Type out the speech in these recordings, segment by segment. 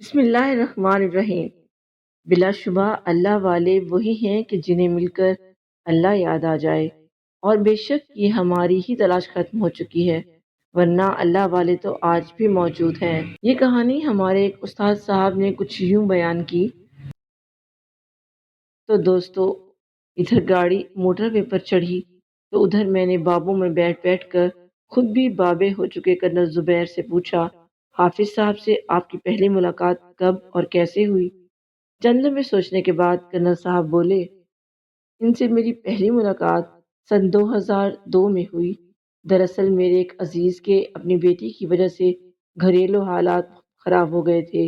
بسم اللہ الرحمن الرحیم۔ بلا شبہ اللہ والے وہی ہیں کہ جنہیں مل کر اللہ یاد آ جائے، اور بے شک یہ ہماری ہی تلاش ختم ہو چکی ہے، ورنہ اللہ والے تو آج بھی موجود ہیں۔ یہ کہانی ہمارے ایک استاد صاحب نے کچھ یوں بیان کی۔ تو دوستو، ادھر گاڑی موٹر وے پر چڑھی تو ادھر میں نے بابوں میں بیٹھ بیٹھ کر خود بھی بابے ہو چکے کرنل زبیر سے پوچھا، حافظ صاحب سے آپ کی پہلی ملاقات کب اور کیسے ہوئی؟ چند لمحے سوچنے کے بعد کرنل صاحب بولے، ان سے میری پہلی ملاقات سن 2002 میں ہوئی۔ دراصل میرے ایک عزیز کے اپنی بیٹی کی وجہ سے گھریلو حالات خراب ہو گئے تھے،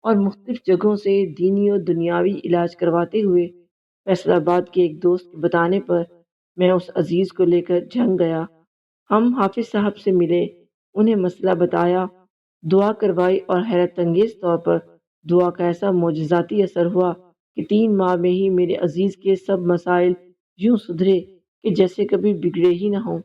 اور مختلف جگہوں سے دینی و دنیاوی علاج کرواتے ہوئے فیصل آباد کے ایک دوست کے بتانے پر میں اس عزیز کو لے کر جھنگ گیا۔ ہم حافظ صاحب سے ملے، انہیں مسئلہ بتایا، دعا کروائی، اور حیرت انگیز طور پر دعا کا ایسا معجزاتی اثر ہوا کہ 3 ماہ میں ہی میرے عزیز کے سب مسائل یوں سدھرے کہ جیسے کبھی بگڑے ہی نہ ہوں۔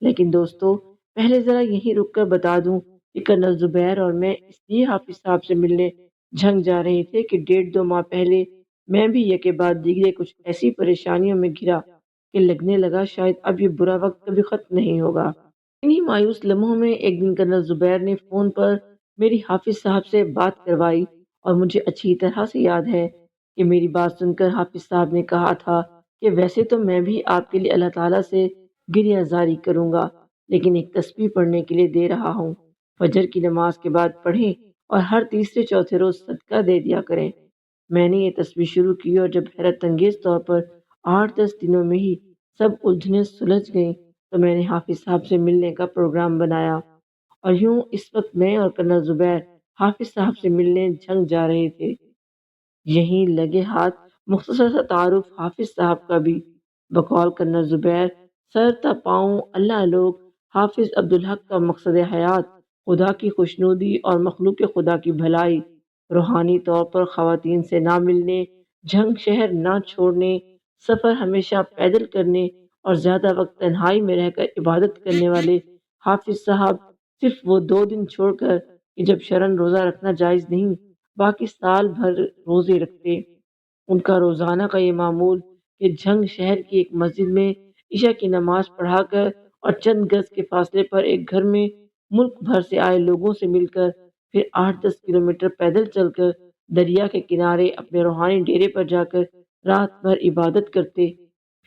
لیکن دوستو، پہلے ذرا یہیں رک کر بتا دوں کہ کرنل زبیر اور میں اس لیے حافظ صاحب سے ملنے جھنگ جا رہے تھے کہ 1.5-2 ماہ پہلے میں بھی یکے بعد دیگرے کچھ ایسی پریشانیوں میں گھرا کہ لگنے لگا شاید اب یہ برا وقت کبھی ختم نہیں ہوگا۔ انہی مایوس لمحوں میں ایک دن کرنل زبیر نے فون پر میری حافظ صاحب سے بات کروائی، اور مجھے اچھی طرح سے یاد ہے کہ میری بات سن کر حافظ صاحب نے کہا تھا کہ ویسے تو میں بھی آپ کے لیے اللہ تعالیٰ سے گریہ زاری کروں گا، لیکن ایک تسبیح پڑھنے کے لیے دے رہا ہوں۔ فجر کی نماز کے بعد پڑھیں اور ہر تیسرے چوتھے روز صدقہ دے دیا کریں۔ میں نے یہ تسبیح شروع کی، اور جب حیرت انگیز طور پر 8-10 دنوں میں ہی سب الجھنیں سلجھ گئیں تو میں نے حافظ صاحب سے ملنے کا پروگرام بنایا، اور یوں اس وقت میں اور کرنل زبیر حافظ صاحب سے ملنے جھنگ جا رہے تھے۔ یہیں لگے ہاتھ مختصر سا تعارف حافظ صاحب کا بھی۔ بقول کرنل زبیر، سر تا پاؤں اللہ لوگ حافظ عبدالحق کا مقصد حیات خدا کی خوشنودی اور مخلوق خدا کی بھلائی، روحانی طور پر خواتین سے نہ ملنے، جھنگ شہر نہ چھوڑنے، سفر ہمیشہ پیدل کرنے، اور زیادہ وقت تنہائی میں رہ کر عبادت کرنے والے حافظ صاحب صرف وہ 2 دن چھوڑ کر کہ جب شرن روزہ رکھنا جائز نہیں، باقی سال بھر روزے رکھتے۔ ان کا روزانہ کا یہ معمول کہ جھنگ شہر کی ایک مسجد میں عشاء کی نماز پڑھا کر اور چند گز کے فاصلے پر ایک گھر میں ملک بھر سے آئے لوگوں سے مل کر پھر 8-10 کلومیٹر پیدل چل کر دریا کے کنارے اپنے روحانی ڈیرے پر جا کر رات بھر عبادت کرتے،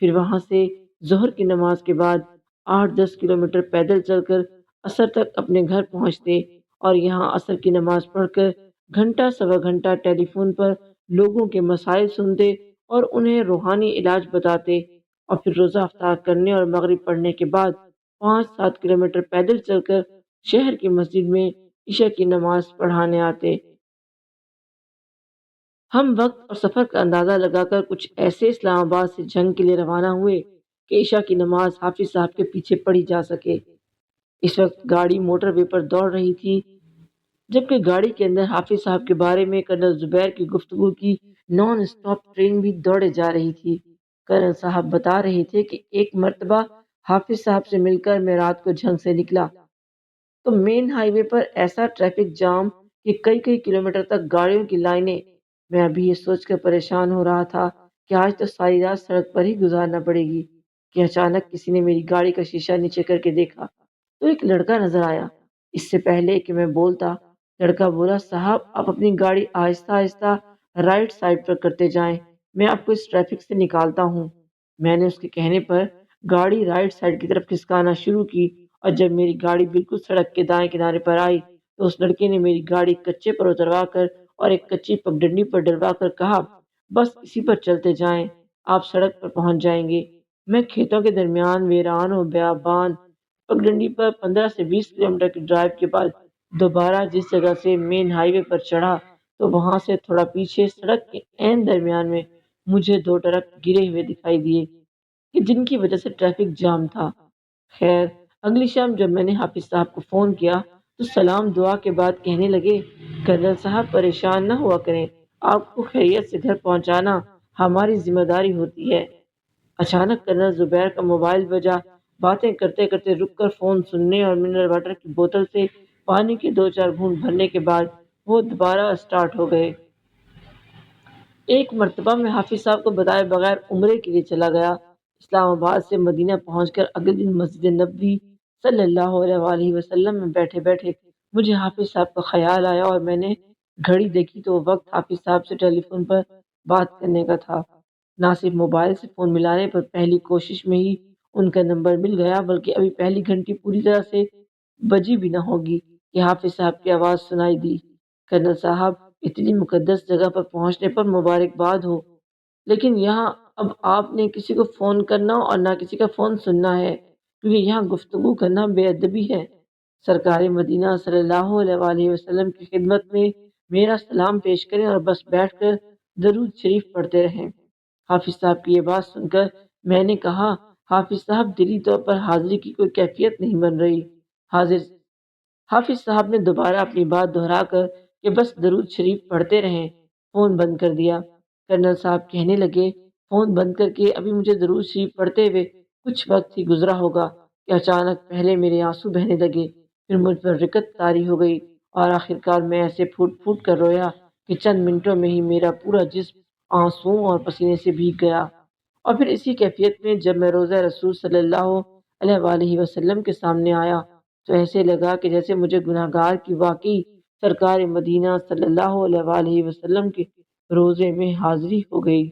پھر وہاں سے ظہر کی نماز کے بعد 8-10 کلومیٹر پیدل چل کر عصر تک اپنے گھر پہنچتے، اور یہاں عصر کی نماز پڑھ کر گھنٹہ سوا گھنٹہ ٹیلی فون پر لوگوں کے مسائل سنتے اور انہیں روحانی علاج بتاتے، اور پھر روزہ افطار کرنے اور مغرب پڑھنے کے بعد 5-7 کلومیٹر پیدل چل کر شہر کی مسجد میں عشاء کی نماز پڑھانے آتے۔ ہم وقت اور سفر کا اندازہ لگا کر کچھ ایسے اسلام آباد سے جنگ کے لیے روانہ ہوئے کہ عشاء کی نماز حافظ صاحب کے پیچھے پڑھی جا سکے۔ اس وقت گاڑی موٹر وے پر دوڑ رہی تھی، جبکہ گاڑی کے اندر حافظ صاحب کے بارے میں کرنل زبیر کی گفتگو کی نان اسٹاپ ٹرین بھی دوڑے جا رہی تھی۔ کرنل صاحب بتا رہے تھے کہ ایک مرتبہ حافظ صاحب سے مل کر میں رات کو جھنگ سے نکلا تو مین ہائی وے پر ایسا ٹریفک جام کہ کئی کلومیٹر تک گاڑیوں کی لائنیں۔ میں ابھی یہ سوچ کر پریشان ہو رہا تھا کہ آج تو ساری رات سڑک پر ہی گزارنا پڑے گی کہ اچانک کسی نے میری گاڑی کا شیشہ نیچے کر کے دیکھا تو ایک لڑکا نظر آیا۔ اس سے پہلے کہ میں بولتا، لڑکا بولا، صاحب آپ اپنی گاڑی آہستہ آہستہ رائٹ سائڈ پر کرتے جائیں، میں آپ کو اس ٹریفک سے نکالتا ہوں۔ میں نے اس کے کہنے پر گاڑی رائٹ سائڈ کی طرف کھسکانا شروع کی، اور جب میری گاڑی بالکل سڑک کے دائیں کنارے پر آئی تو اس لڑکے نے میری گاڑی کچے پر اتروا کر اور ایک کچی پگڈنڈی پر ڈلوا کر کہا، بس اسی پر چلتے جائیں، آپ سڑک پر پہنچ جائیں گے۔ میں کھیتوں کے درمیان ویران و بیابان پگڈنڈی پر 15 سے 20 کلومیٹر کی ڈرائیو کے بعد دوبارہ جس جگہ سے مین ہائی وے پر چڑھا تو وہاں سے تھوڑا پیچھے سڑک کے عین درمیان میں مجھے 2 ٹرک گرے ہوئے دکھائی دیے کہ جن کی وجہ سے ٹریفک جام تھا۔ خیر، اگلی شام جب میں نے حافظ صاحب کو فون کیا تو سلام دعا کے بعد کہنے لگے، کرنل صاحب پریشان نہ ہوا کریں، آپ کو خیریت سے گھر پہنچانا ہماری ذمہ داری ہوتی ہے۔ اچانک کرنل زبیر کا موبائل بجا۔ باتیں کرتے کرتے رک کر فون سننے اور منرل واٹر کی بوتل سے پانی کے 2-4 گھونٹ بھرنے کے بعد وہ دوبارہ اسٹارٹ ہو گئے۔ ایک مرتبہ میں حافظ صاحب کو بتائے بغیر عمرے کے لیے چلا گیا۔ اسلام آباد سے مدینہ پہنچ کر اگلے دن مسجد نبوی صلی اللہ علیہ وآلہ وسلم میں بیٹھے بیٹھے مجھے حافظ صاحب کا خیال آیا اور میں نے گھڑی دیکھی تو وہ وقت حافظ صاحب سے ٹیلی فون پر بات کرنے کا تھا۔ نہ صرف موبائل سے فون ملانے پر پہلی کوشش میں ہی ان کا نمبر مل گیا، بلکہ ابھی پہلی گھنٹی پوری طرح سے بجی بھی نہ ہوگی کہ حافظ صاحب کی آواز سنائی دی: کرنل صاحب، اتنی مقدس جگہ پر پہنچنے پر مبارکباد ہو، لیکن یہاں اب آپ نے کسی کو فون کرنا اور نہ کسی کا فون سننا ہے، کیونکہ یہاں گفتگو کرنا بے ادبی ہے۔ سرکار مدینہ صلی اللہ علیہ وآلہ وسلم کی خدمت میں میرا سلام پیش کریں اور بس بیٹھ کر درود شریف پڑھتے رہیں۔ حافظ صاحب کی یہ بات سن کر میں نے کہا: حافظ صاحب، دلی طور پر حاضری کی کوئی کیفیت نہیں بن رہی۔ حاضر حافظ صاحب نے دوبارہ اپنی بات دہرا کر کہ بس درود شریف پڑھتے رہیں، فون بند کر دیا۔ کرنل صاحب کہنے لگے: فون بند کر کے ابھی مجھے درود شریف پڑھتے ہوئے کچھ وقت ہی گزرا ہوگا کہ اچانک پہلے میرے آنسو بہنے لگے، پھر مجھ پر رکت طاری ہو گئی اور آخرکار میں ایسے پھوٹ پھوٹ کر رویا کہ چند منٹوں میں ہی میرا پورا جسم آنسوؤں اور پسینے سے بھیگ گیا۔ اور پھر اسی کیفیت میں جب میں روضہ رسول صلی اللہ علیہ وآلہ وسلم کے سامنے آیا تو ایسے لگا کہ جیسے مجھے گناہگار کی واقعی سرکار مدینہ صلی اللہ علیہ وآلہ وسلم کے روزے میں حاضری ہو گئی۔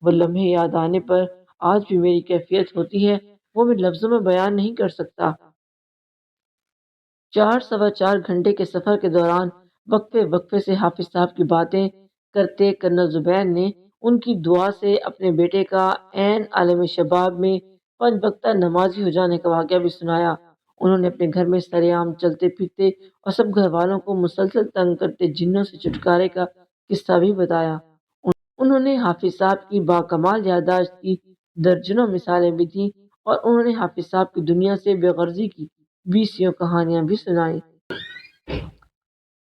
وہ لمحے یاد آنے پر آج بھی میری کیفیت ہوتی ہے، وہ میں لفظوں میں بیان نہیں کر سکتا۔ 4 سوا 4 گھنٹے کے سفر کے دوران وقفے وقفے سے حافظ صاحب کی باتیں کرتے کرنل زبیر نے ان کی دعا سے اپنے بیٹے کا عین عالم شباب میں 5 وقتہ نمازی ہو جانے کا واقعہ بھی سنایا۔ انہوں نے اپنے گھر میں سرعام چلتے پھرتے اور سب گھر والوں کو مسلسل تنگ کرتے جنوں سے چھٹکارے کا قصہ بھی بتایا۔ انہوں نے حافظ صاحب کی باکمال یادداشت کی درجنوں مثالیں بھی دیں اور انہوں نے حافظ صاحب کی دنیا سے بے غرضی کی 20 کہانیاں بھی سنائیں۔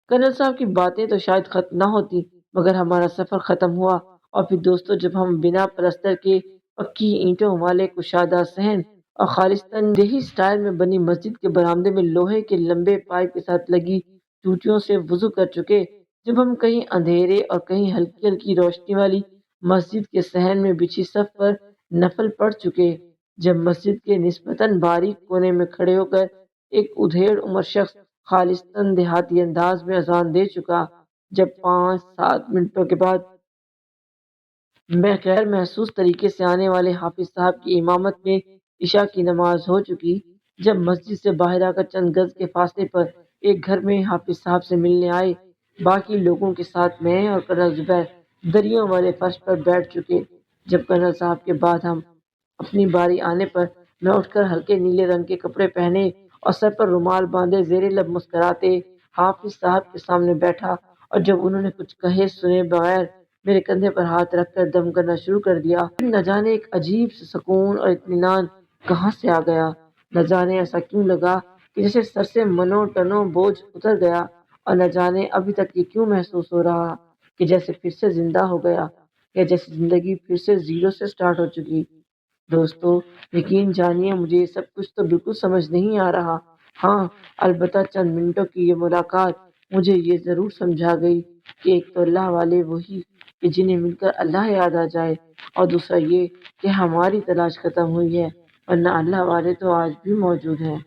کرنل صاحب کی باتیں تو شاید ختم نہ ہوتی، مگر ہمارا سفر ختم ہوا اور پھر دوستو جب ہم بنا پلستر کے پکی اینٹوں والے کشادہ صحن اور خالصتاً دیہی سٹائل میں بنی مسجد کے برآمدے میں لوہے کے لمبے پائپ کے ساتھ لگی ٹوٹیوں سے وضو کر چکے، جب ہم کہیں اندھیرے اور کہیں ہلکی ہلکی روشنی والی مسجد کے صحن میں بچھی صف پر نفل پڑھ چکے، جب مسجد کے نسبتاً باریک کونے میں کھڑے ہو کر ایک ادھیڑ عمر شخص خالصتاً دیہاتی انداز میں اذان دے چکا، جب 5 7 منٹوں کے بعد میں غیر محسوس طریقے سے آنے والے حافظ صاحب کی امامت میں عشاء کی نماز ہو چکی، جب مسجد سے باہر آ کر چند گز کے فاصلے پر ایک گھر میں حافظ صاحب سے ملنے آئے باقی لوگوں کے ساتھ میں اور کرنل زبیر دریوں والے فرش پر بیٹھ چکے، جب کرنل صاحب کے بعد ہم اپنی باری آنے پر میں اٹھ کر ہلکے نیلے رنگ کے کپڑے پہنے اور سر پر رومال باندھے زیر لب مسکراتے حافظ صاحب کے سامنے بیٹھا اور جب انہوں نے کچھ کہے سنے بغیر میرے کندھے پر ہاتھ رکھ کر دم کرنا شروع کر دیا، نہ جانے ایک عجیب سے سکون اور اطمینان کہاں سے آ گیا، نہ جانے ایسا کیوں لگا کہ جیسے سر سے منوں ٹنوں بوجھ اتر گیا، اور نہ جانے ابھی تک یہ کیوں محسوس ہو رہا کہ جیسے پھر سے زندہ ہو گیا یا جیسے زندگی پھر سے زیرو سے سٹارٹ ہو چکی۔ دوستو، یقین جانیے مجھے یہ سب کچھ تو بالکل سمجھ نہیں آ رہا، ہاں البتہ چند منٹوں کی یہ ملاقات مجھے یہ ضرور سمجھا گئی کہ ایک تو اللہ والے وہی کہ جنہیں مل کر اللہ یاد آ جائے، اور دوسرا یہ کہ ہماری تلاش ختم ہوئی ہے، ورنہ اللہ والے تو آج بھی موجود ہیں۔